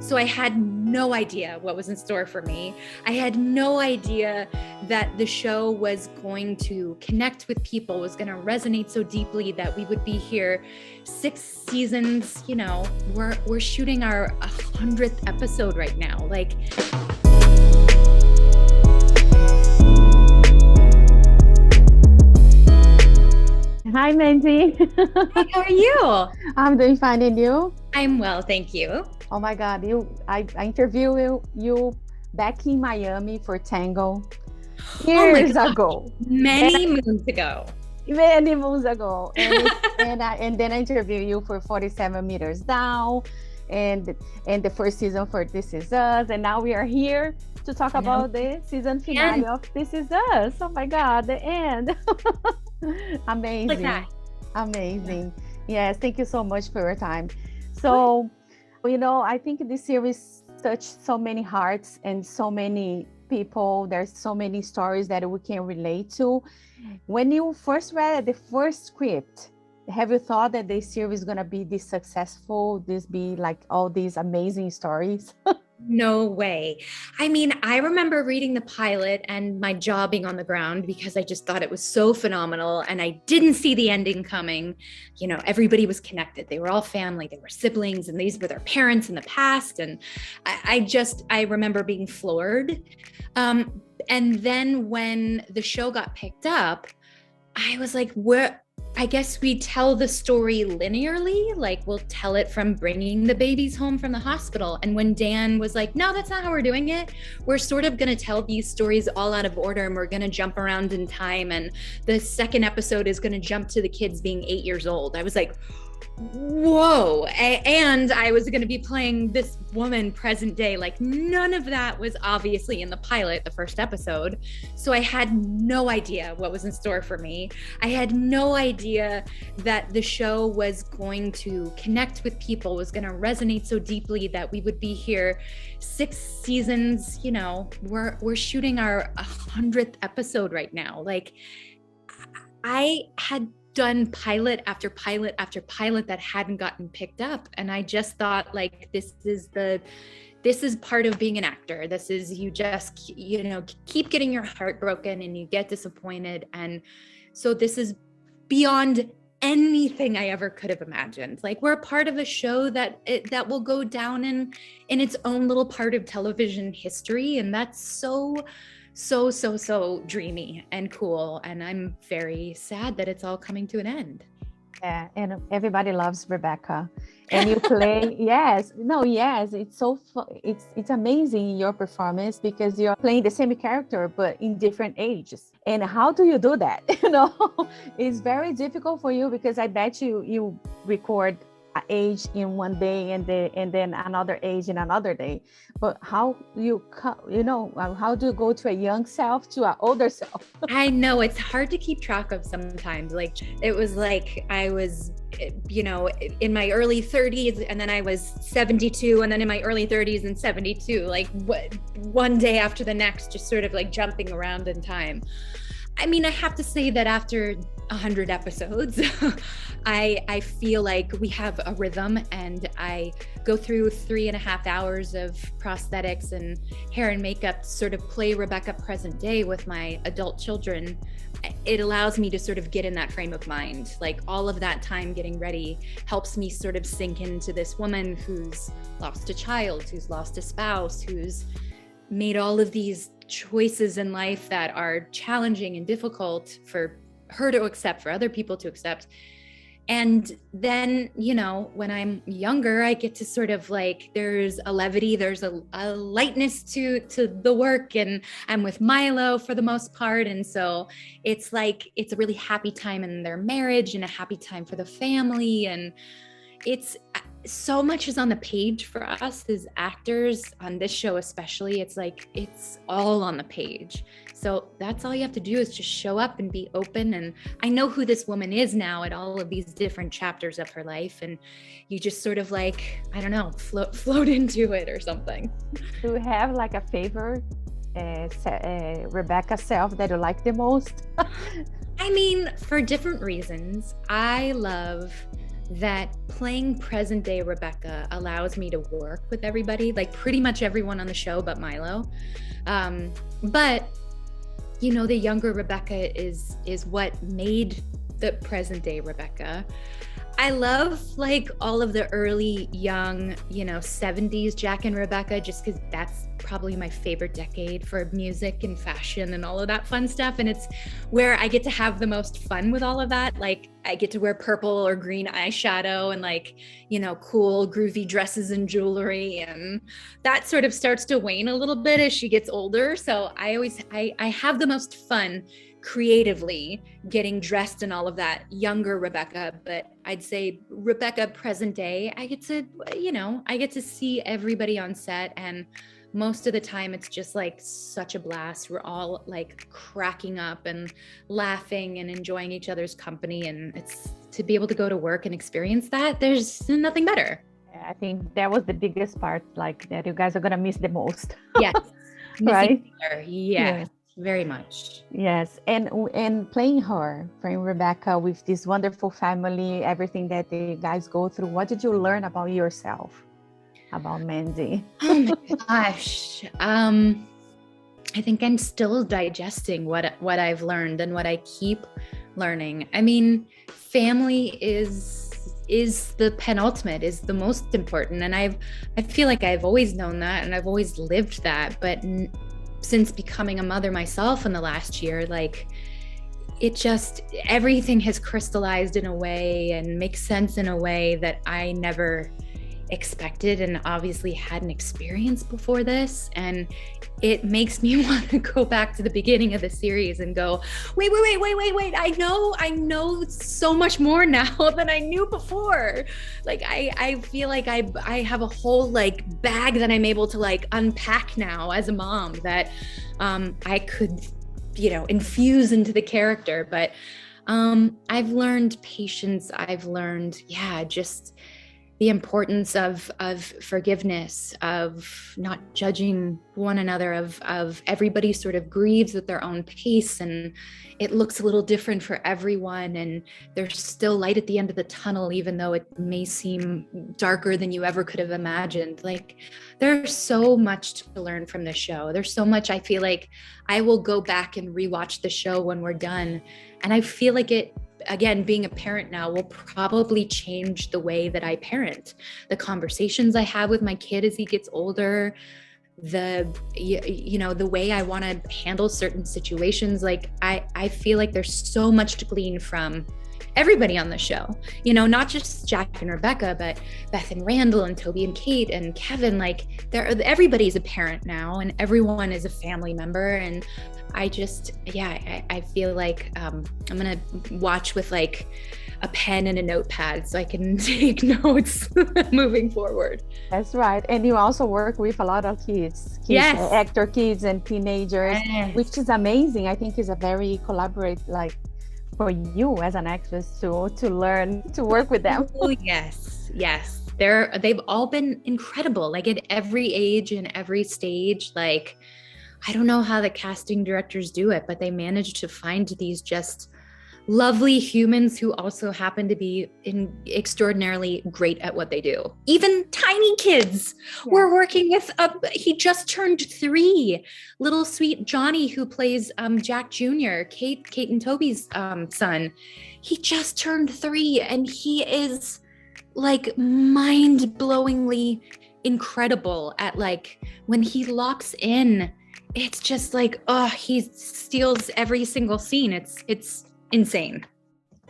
So I had no idea what was in store for me. I had no idea that the show was going to connect with people, was going to resonate so deeply that we would be here 6 seasons. You know, we're shooting our 100th episode right now. Like, hi, Mandy. hey, how are you? I'm doing fine, and you? I'm well, thank you. Oh my God, I interviewed you back in Miami for Tango years ago. Many moons ago. Many moons ago. And then I interviewed you for 47 Meters Down and the first season for This Is Us. And now we are here to talk about the season finale of This Is Us. Oh my God, the end. Amazing. Like that. Amazing. Yes, thank you so much for your time. So, you know, I think this series touched so many hearts and so many people. There's so many stories that we can relate to. When you first read the first script, have you thought that this series is going to be this successful, this be like all these amazing stories? No way. I mean, I remember reading the pilot and my jaw being on the ground because I just thought it was so phenomenal and I didn't see the ending coming. You know, everybody was connected. They were all family, they were siblings, and these were their parents in the past. And I remember being floored. And then when the show got picked up, I was like, I guess we tell the story linearly, like we'll tell it from bringing the babies home from the hospital. And when Dan was like, no, that's not how we're doing it. We're sort of going to tell these stories all out of order and we're going to jump around in time. And the second episode is going to jump to the kids being 8 years old. I was like, whoa. And I was going to be playing this woman present day. Like none of that was obviously in the pilot, the first episode. So I had no idea what was in store for me. I had no idea that the show was going to connect with people, was going to resonate so deeply that we would be here 6 seasons. You know, we're shooting our 100th episode right now. Like I had done pilot after pilot after pilot that hadn't gotten picked up. And I just thought like, this is part of being an actor. This is, you just, you know, keep getting your heart broken and you get disappointed. And so this is beyond anything I ever could have imagined. Like we're a part of a show that will go down in its own little part of television history. And that's so dreamy and cool. And I'm very sad that it's all coming to an end. Yeah, and everybody loves Rebecca. And you play, it's so it's amazing your performance because you're playing the same character but in different ages. And how do you do that? You know, it's very difficult for you because I bet you record an age in one day and then another age in another day. But how do you go to a young self to an older self? I know it's hard to keep track of sometimes. Like it was like I was, you know, in my early 30s and then I was 72 and then in my early 30s and 72, like one day after the next, just sort of like jumping around in time. I mean, I have to say that after 100 episodes, I feel like we have a rhythm and I go through 3.5 hours of prosthetics and hair and makeup to sort of play Rebecca present day with my adult children. It allows me to sort of get in that frame of mind. Like all of that time getting ready helps me sort of sink into this woman who's lost a child, who's lost a spouse, who's made all of these choices in life that are challenging and difficult for her to accept, for other people to accept. And then, you know, when I'm younger, I get to sort of like, there's a levity, there's a lightness to the work, and I'm with Milo for the most part. And so it's like, it's a really happy time in their marriage and a happy time for the family. And it's so much is on the page for us as actors on this show, especially. It's like, it's all on the page. So that's all you have to do is just show up and be open. And I know who this woman is now at all of these different chapters of her life. And you just sort of like, I don't know, float into it or something. Do you have like a favorite Rebecca self that you like the most? I mean, for different reasons. I love that playing present day Rebecca allows me to work with everybody, like pretty much everyone on the show but Milo. But you know, the younger Rebecca is what made the present day Rebecca. I love like all of the early young, you know, 70s Jack and Rebecca, just because that's probably my favorite decade for music and fashion and all of that fun stuff. And it's where I get to have the most fun with all of that. Like I get to wear purple or green eyeshadow and like, you know, cool groovy dresses and jewelry. And that sort of starts to wane a little bit as she gets older. So I have the most fun creatively getting dressed in all of that younger Rebecca. But I'd say Rebecca present day, I get to see everybody on set, and most of the time it's just like such a blast. We're all like cracking up and laughing and enjoying each other's company, and it's to be able to go to work and experience that, there's nothing better. I think that was the biggest part, like that you guys are gonna miss the most. Yes. Right? Yes. Very much. Yes. And playing Rebecca with this wonderful family, everything that the guys go through, what did you learn about yourself, about Mandy? Oh my gosh. I think I'm still digesting what I've learned and what I keep learning. I mean, family is the penultimate, is the most important. And I feel like I've always known that and I've always lived that. But since becoming a mother myself in the last year, like everything has crystallized in a way and makes sense in a way that I never expected and obviously hadn't experienced before this. And it makes me want to go back to the beginning of the series and go, wait. I know so much more now than I knew before. Like, I feel like I have a whole like bag that I'm able to like unpack now as a mom that I could, you know, infuse into the character. But I've learned patience. I've learned, just the importance of forgiveness, of not judging one another, of everybody sort of grieves at their own pace, and it looks a little different for everyone, and there's still light at the end of the tunnel, even though it may seem darker than you ever could have imagined. Like, there's so much to learn from the show. There's so much. I feel like I will go back and rewatch the show when we're done, and I feel like it, again, being a parent now, will probably change the way that I parent, the conversations I have with my kid as he gets older, the way I want to handle certain situations. Like, I feel like there's so much to glean from everybody on the show, you know, not just Jack and Rebecca, but Beth and Randall and Toby and Kate and Kevin. Like, everybody's a parent now and everyone is a family member. And I just, I feel like I'm going to watch with like a pen and a notepad so I can take notes moving forward. That's right. And you also work with a lot of kids, yes, actor kids and teenagers, yes, which is amazing. I think is a very collaborate, like, for you as an actress to learn to work with them. Oh, yes. They've all been incredible, like at every age and every stage. Like, I don't know how the casting directors do it, but they manage to find these just lovely humans who also happen to be extraordinarily great at what they do. Even tiny kids. Yeah. We're working with, he just turned 3, little sweet Johnny, who plays Jack Jr., Kate and Toby's son. He just turned 3 and he is like mind-blowingly incredible at, like, when he locks in, it's just like, he steals every single scene. It's insane.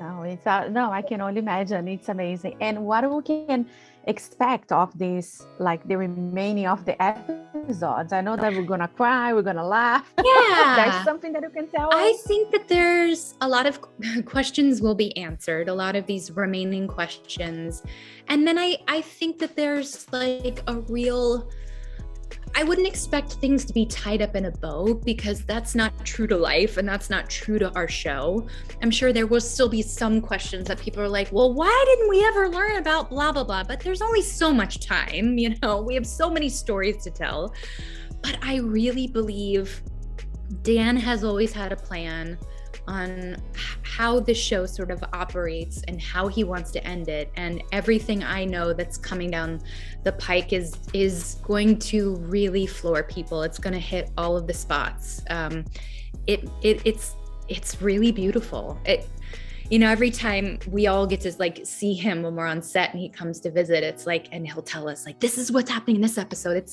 No, I can only imagine. It's amazing. And what we can expect of this, like the remaining of the episodes? I know that we're gonna cry, we're gonna laugh. Yeah. There's something that you can tell us? I think that there's a lot of questions will be answered, a lot of these remaining questions. And then I think that there's like a real, I wouldn't expect things to be tied up in a bow, because that's not true to life and that's not true to our show. I'm sure there will still be some questions that people are like, well, why didn't we ever learn about blah, blah, blah? But there's only so much time, you know, we have so many stories to tell. But I really believe Dan has always had a plan. how the show sort of operates and how he wants to end it. And everything I know that's coming down the pike is going to really floor people. It's going to hit all of the spots. It's really beautiful. Every time we all get to like see him when we're on set and he comes to visit, it's like, and he'll tell us like, this is what's happening in this episode.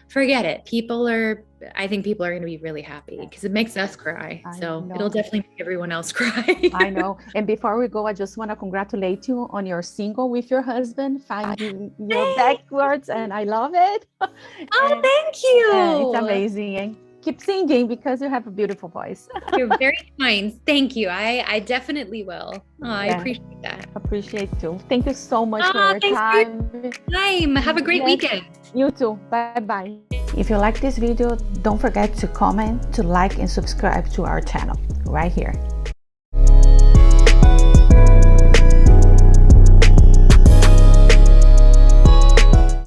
Forget it. I think people are going to be really happy because it makes us cry. So it'll definitely make everyone else cry. I know. And before we go, I just want to congratulate you on your single with your husband, Finding Your Backwards. And I love it. Thank you. It's amazing. And keep singing because you have a beautiful voice. You're very kind. Thank you. I definitely will. I appreciate that. Appreciate too. Thank you so much for your time. Have a great weekend. You too. Bye-bye. If you like this video, don't forget to comment, to like, and subscribe to our channel right here.